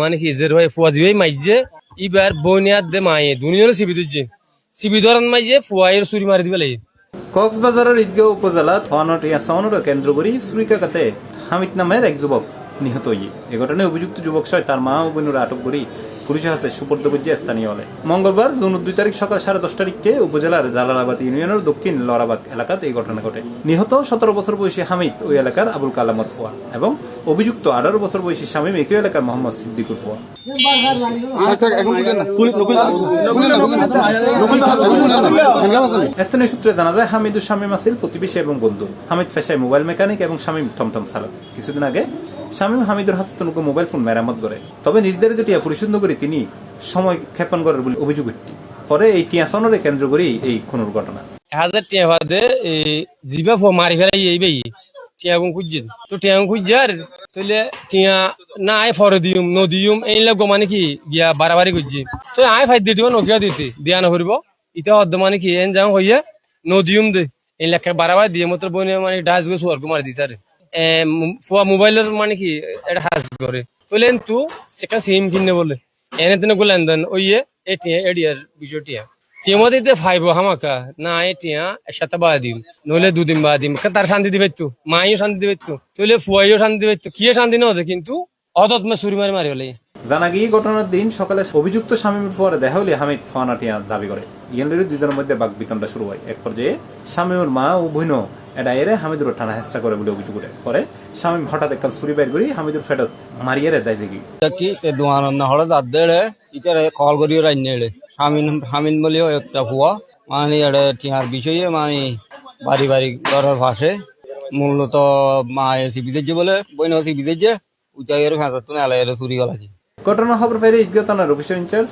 মানে কি যে ভাই ফুয়া দিবে মাইজে ইবার বনিয়াদ দে মায়ে দুনিয়ার সিবি ধরান মাইজে ফুয়াইয়ের চুরি মারি দিবে লাগে। কক্সবাজারের ঈদগাঁও উপজেলা থানাটিয়া সাউন্ডকে কেন্দ্র করে ছুরিকাঘাতে হামিদ নামের এক যুবক নিহত হয়ে এ ঘটনায় অভিযুক্ত যুবক সহ তার মা ও বোনেরা আটক করে পুলিশের হাতে সুপর্দ করছে স্থানীয় হলে। মঙ্গলবার জুন 2 তারিখ সকাল 10:30 টারিখে উপজেলার জালালাবাদ ইউনিয়নের দক্ষিণ লরাবাগ এলাকাতে এই ঘটনা ঘটে। নিহত 17 বছর বয়সী হামিদ ওই এলাকার আবুল কালামত ফুয়া এবং অভিযুক্ত 18 বছর বয়সী শামীম একই এলাকার মোহাম্মদ সিদ্দিকুর ফুয়া। স্থানীয় সূত্রে জানা যায় হামিদ ও শামীম আসিল প্রতিবেশী এবং বন্ধু। হামিদ পেশায় মোবাইল মেকানিক এবং শামীম টমটম চালক। কিছুদিন আগে শামীম হামিদের হাতে তনুকে মোবাইল ফোন মেরামত করে, তবে নির্ধারিত টিয়া পরিশোধ করে তিনি সময় ক্ষেপণ করার বলে অভিযোগ উঠে। পরে এই টিয়া সনরে কেন্দ্র করেই এই খুনের ঘটনা। 1000 টিয়া বাদে জিবা ফো মারি ফেলাই এই বেই টিয়া গুন খুঁজছে তো টিয়া গুন খুঁজছে তাহলে টিয়া না আয় ফরে দিউম নদিউম এই লোক মানে কি গিয়া বাড়াবাড়ি খুঁজছে তো আয় ফাই দিয়ে দিব নকিয়া দিতে দিয়া না করিব ইটা অর্ধ মানে কি এন যাও হইয়া নদিউম দে এই লেখা বাড়াবাড়ি দিয়ে মতো বনে মানে ডাস গো স্বর্গ মারি দিতে আরে ফুয়া মোবাইলের মানে কি এটা হাজ করে তাহলে তু সেটা সিম কিনে বলে এনে তেনে গুলেন দেন ওইয়ে এটিয়া এডিয়ার বিষয়টিয়া টিমতে দিতে ফাইব হামাকা না এটিয়া একসাথে বাদ দিম নইলে 2 দিন বাদ দিম তার শান্তি দিবে তো মাইও শান্তি দিবে তো তাহলে ফুয়াইও শান্তি দিবে তো কি শান্তি না হতে কিন্তু অদত মে ছুরি মারি মারি হলে। জানা গিয়ে ঘটনার দিন সকালে অভিযুক্ত শামীমের পরে দেখা হলে হামিদ ফানাটিয়া দাবি করে। ইয়েলের দুজনের মধ্যে বাকবিতণ্ডা শুরু হয়। এক পর্যায়ে শামীমের মা ও বোন এটা এরে হামিদুর টানা হেস্টা করে বলে অভিযোগ উঠে। পরে শামীম হঠাৎ এককাল ছুরি বাইর করি হামিদুর ফেরত মারিয়ে দেয় দেখি কি দোয়ান না হলে দাঁত দেড়ে ইটারে কল করিও রাইনে এড়ে হামিদ বলিও একটা হুয়া মানে এটা টিয়ার বিষয়ে মানে বাড়ি বাড়ি ঘরের ভাষে মূলত মা এসি বিদেশ বলে বই না বিদেশ উঠাই এর ফেঁচার তো এলাই এর চুরি গলাছে। ঘটনার খবর পেয়ে ঈদগাঁও থানার অফিসার ইনচার্জ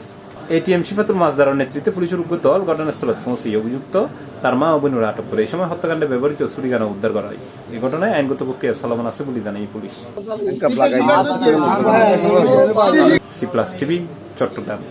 এটিএম শিফাতুল মাজদারের নেতৃত্বে পুলিশের উগ্র দল ঘটনাস্থলে পৌঁছে অভিযুক্ত তার মা ও বোনেরা আটক করে। এই সময় হত্যাকাণ্ডে ব্যবহৃত ছুরিকানা উদ্ধার করা হয়। এই ঘটনায় আইনগত প্রক্রিয়া চলমান আছে বলে জানায় পুলিশ। C+ TV Chittagong.